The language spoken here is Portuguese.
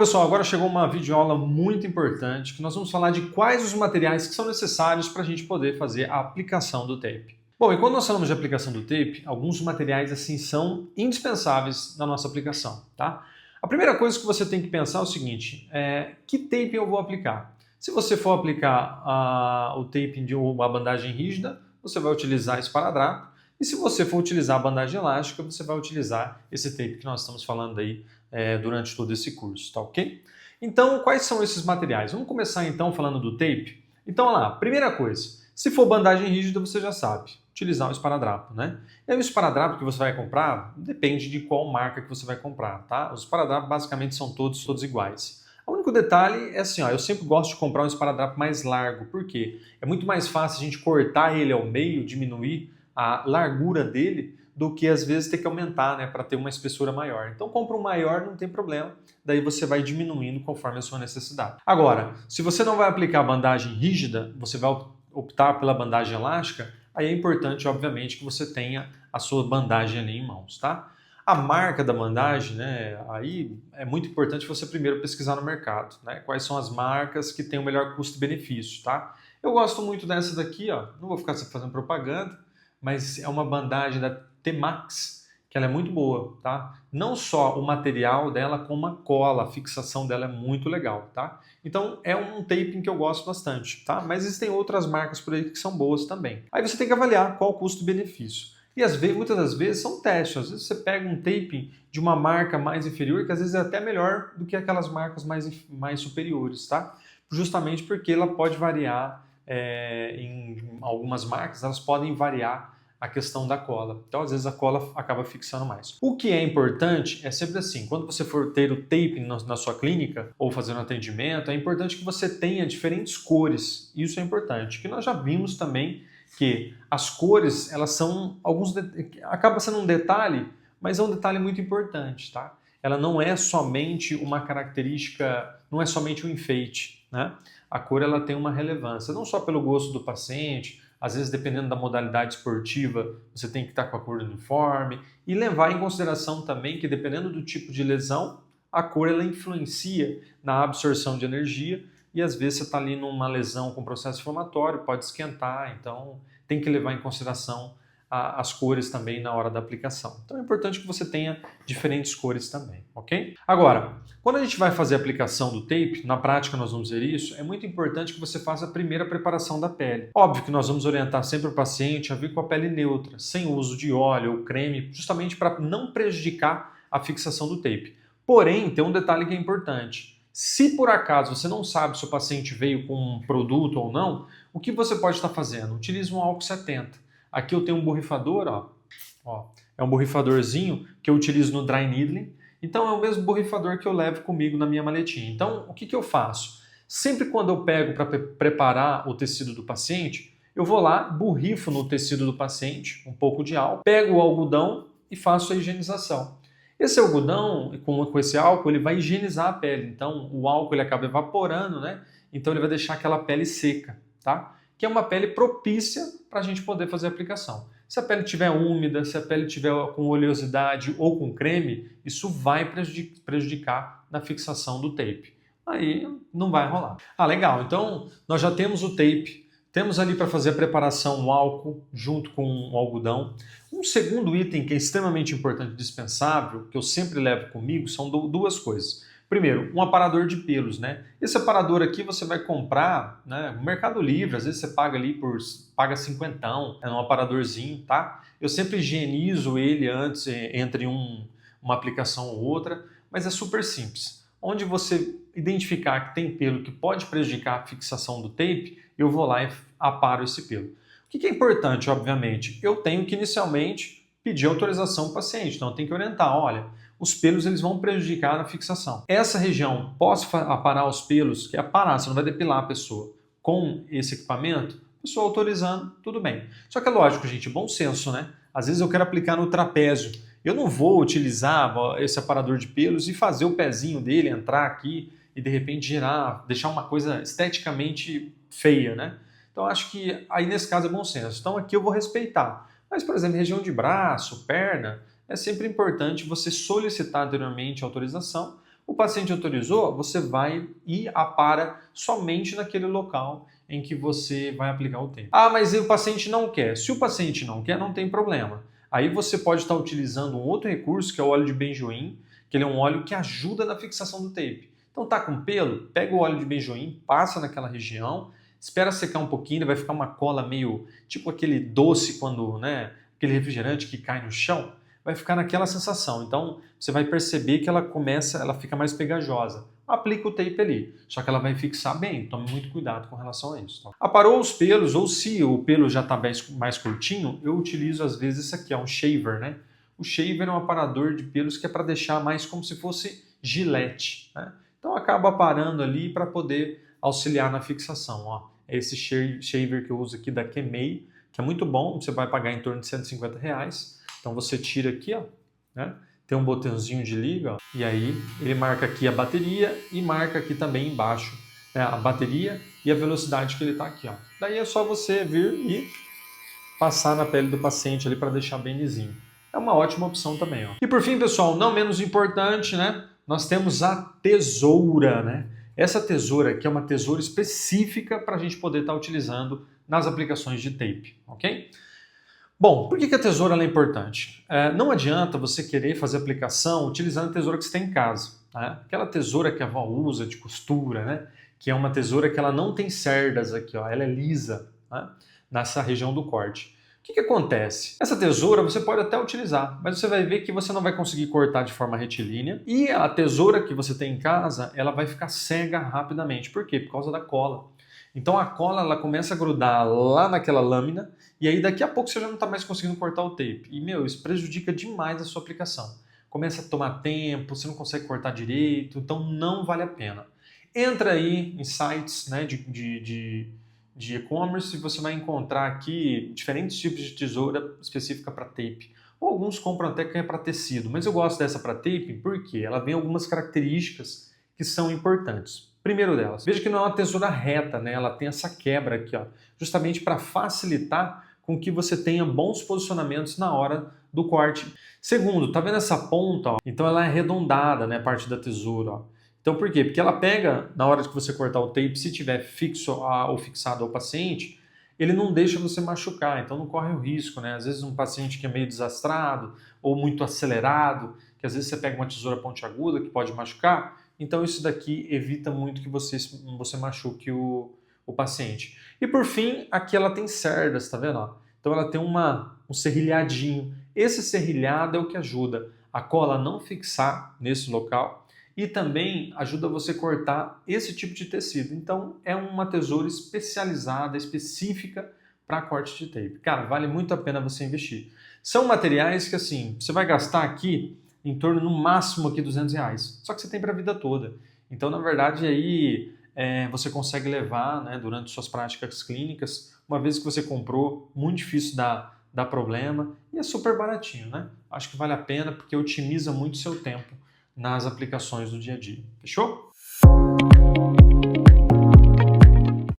pessoal, agora chegou uma videoaula muito importante que nós vamos falar de quais os materiais que são necessários para a gente poder fazer a aplicação do tape. Bom, e quando nós falamos de aplicação do tape, alguns materiais assim são indispensáveis na nossa aplicação, tá? A primeira coisa que você tem que pensar é o seguinte, que tape eu vou aplicar? Se você for aplicar o tape de uma bandagem rígida, você vai utilizar esparadrapo. E se você for utilizar a bandagem elástica, você vai utilizar esse tape que nós estamos falando aí durante todo esse curso, tá ok? Então, quais são esses materiais? Vamos começar então falando do tape. Então, olha lá, primeira coisa, se for bandagem rígida, você já sabe, utilizar o esparadrapo, né? E aí, o esparadrapo que você vai comprar, depende de qual marca que você vai comprar, tá? Os esparadrapos basicamente são todos iguais. O único detalhe é assim, ó, eu sempre gosto de comprar um esparadrapo mais largo, por quê? É muito mais fácil a gente cortar ele ao meio, diminuir a largura dele, do que às vezes ter que aumentar, né, para ter uma espessura maior. Então compra um maior, não tem problema, daí você vai diminuindo conforme a sua necessidade. Agora, se você não vai aplicar bandagem rígida, você vai optar pela bandagem elástica, aí é importante, obviamente, que você tenha a sua bandagem ali em mãos, tá? A marca da bandagem, né, aí é muito importante você primeiro pesquisar no mercado, né, quais são as marcas que têm o melhor custo-benefício, tá? Eu gosto muito dessa daqui, ó, não vou ficar fazendo propaganda, mas é uma bandagem da T-Max, que ela é muito boa, tá? Não só o material dela, como a cola, a fixação dela é muito legal, tá? Então é um taping que eu gosto bastante, tá? Mas existem outras marcas por aí que são boas também. Aí você tem que avaliar qual o custo-benefício. E às vezes, muitas das vezes são testes, às vezes você pega um taping de uma marca mais inferior, que às vezes é até melhor do que aquelas marcas mais superiores, tá? Justamente porque ela pode variar, em algumas marcas, elas podem variar a questão da cola. Então, às vezes, a cola acaba fixando mais. O que é importante é sempre assim, quando você for ter o taping na sua clínica ou fazer um atendimento, é importante que você tenha diferentes cores. Isso é importante, que nós já vimos também que as cores, elas são acaba sendo um detalhe, mas é um detalhe muito importante, tá? Ela não é somente uma característica, não é somente um enfeite, né? A cor, ela tem uma relevância, não só pelo gosto do paciente, às vezes, dependendo da modalidade esportiva, você tem que estar com a cor uniforme e levar em consideração também que, dependendo do tipo de lesão, a cor ela influencia na absorção de energia e, às vezes, você está ali numa lesão com processo inflamatório, pode esquentar, então tem que levar em consideração as cores também na hora da aplicação. Então é importante que você tenha diferentes cores também, ok? Agora, quando a gente vai fazer a aplicação do tape, na prática nós vamos ver isso, é muito importante que você faça a primeira preparação da pele. Óbvio que nós vamos orientar sempre o paciente a vir com a pele neutra, sem o uso de óleo ou creme, justamente para não prejudicar a fixação do tape. Porém, tem um detalhe que é importante. Se por acaso você não sabe se o paciente veio com um produto ou não, o que você pode estar fazendo? Utilize um álcool 70. Aqui eu tenho um borrifador, ó, é um borrifadorzinho que eu utilizo no dry needling. Então é o mesmo borrifador que eu levo comigo na minha maletinha. Então o que eu faço? Sempre quando eu pego para preparar o tecido do paciente, eu vou lá, borrifo no tecido do paciente um pouco de álcool, pego o algodão e faço a higienização. Esse algodão, com esse álcool, ele vai higienizar a pele. Então o álcool ele acaba evaporando, né? Então ele vai deixar aquela pele seca, tá? Que é uma pele propícia para a gente poder fazer a aplicação. Se a pele estiver úmida, se a pele estiver com oleosidade ou com creme, isso vai prejudicar na fixação do tape. Aí não vai rolar. Ah, legal. Então, nós já temos o tape, temos ali para fazer a preparação o álcool junto com o algodão. Um segundo item que é extremamente importante e dispensável, que eu sempre levo comigo, são duas coisas. Primeiro, um aparador de pelos, né? Esse aparador aqui você vai comprar, né, no Mercado Livre, às vezes você paga ali paga cinquentão, é um aparadorzinho, tá? Eu sempre higienizo ele antes, entre uma aplicação ou outra, mas é super simples. Onde você identificar que tem pelo que pode prejudicar a fixação do tape, eu vou lá e aparo esse pelo. O que é importante, obviamente? Eu tenho que inicialmente pedir autorização para o paciente, então eu tenho que orientar, olha, os pelos eles vão prejudicar a fixação. Essa região, posso aparar os pelos, que é aparar, você não vai depilar a pessoa com esse equipamento? Pessoa autorizando, tudo bem. Só que é lógico, gente, bom senso, né? Às vezes eu quero aplicar no trapézio. Eu não vou utilizar esse aparador de pelos e fazer o pezinho dele entrar aqui e de repente girar, deixar uma coisa esteticamente feia, né? Então acho que aí nesse caso é bom senso. Então aqui eu vou respeitar. Mas, por exemplo, região de braço, perna, é sempre importante você solicitar anteriormente a autorização O paciente autorizou, você vai e apara somente naquele local em que você vai aplicar o tape. Ah, mas o paciente não quer. Se o paciente não quer, não tem problema. Aí você pode estar utilizando um outro recurso, que é o óleo de benjoim, que ele é um óleo que ajuda na fixação do tape. Então tá com pelo, pega o óleo de benjoim, passa naquela região, espera secar um pouquinho, ele vai ficar uma cola meio tipo aquele doce quando, né, aquele refrigerante que cai no chão, vai ficar naquela sensação. Então você vai perceber que ela fica mais pegajosa. Aplica o tape ali, só que ela vai fixar bem, tome muito cuidado com relação a isso. Tá? Aparou os pelos, ou se o pelo já está mais curtinho, eu utilizo às vezes isso aqui, é um shaver, né? O shaver é um aparador de pelos que é para deixar mais como se fosse gilete, né? Então acaba aparando ali para poder auxiliar na fixação. Ó. É esse shaver que eu uso aqui da Kemei, que é muito bom, você vai pagar em torno de R$150. Então você tira aqui, ó, né? Tem um botãozinho de liga, ó, e aí ele marca aqui a bateria e marca aqui também embaixo, né, a bateria e a velocidade que ele está aqui. Ó. Daí é só você vir e passar na pele do paciente ali para deixar bem lisinho. É uma ótima opção também. Ó. E por fim, pessoal, não menos importante, né? Nós temos a tesoura, né? Essa tesoura aqui é uma tesoura específica para a gente poder estar utilizando nas aplicações de tape, ok? Bom, por que a tesoura é importante? Não adianta você querer fazer aplicação utilizando a tesoura que você tem em casa. Né? Aquela tesoura que a avó usa de costura, né? Que é uma tesoura que ela não tem cerdas aqui, ó, ela é lisa, né? Nessa região do corte. O que acontece? Essa tesoura você pode até utilizar, mas você vai ver que você não vai conseguir cortar de forma retilínea e a tesoura que você tem em casa, ela vai ficar cega rapidamente. Por quê? Por causa da cola. Então a cola ela começa a grudar lá naquela lâmina e aí daqui a pouco você já não está mais conseguindo cortar o tape. E, isso prejudica demais a sua aplicação. Começa a tomar tempo, você não consegue cortar direito, então não vale a pena. Entra aí em sites, né, de e-commerce e você vai encontrar aqui diferentes tipos de tesoura específica para tape. Ou alguns compram até que é para tecido, mas eu gosto dessa para tape porque ela vem algumas características que são importantes. Primeiro delas, veja que não é uma tesoura reta, né? Ela tem essa quebra aqui, ó, justamente para facilitar com que você tenha bons posicionamentos na hora do corte. Segundo, tá vendo essa ponta? Ó? Então ela é arredondada, né? A parte da tesoura. Ó. Então por quê? Porque ela pega, na hora que você cortar o tape, se tiver fixo ou fixado ao paciente, ele não deixa você machucar, então não corre o risco, né? Às vezes um paciente que é meio desastrado ou muito acelerado, que às vezes você pega uma tesoura pontiaguda que pode machucar, então isso daqui evita muito que você machuque o paciente. E por fim, aqui ela tem cerdas, tá vendo? Ó? Então ela tem um serrilhadinho. Esse serrilhado é o que ajuda a cola a não fixar nesse local e também ajuda você a cortar esse tipo de tecido. Então é uma tesoura especializada, específica para corte de tape. Cara, vale muito a pena você investir. São materiais que assim, você vai gastar aqui em torno, no máximo, aqui R$200. Só que você tem para a vida toda. Então, na verdade, aí você consegue levar, né, durante suas práticas clínicas, uma vez que você comprou, muito difícil dar problema e é super baratinho, né? Acho que vale a pena porque otimiza muito o seu tempo nas aplicações do dia a dia. Fechou?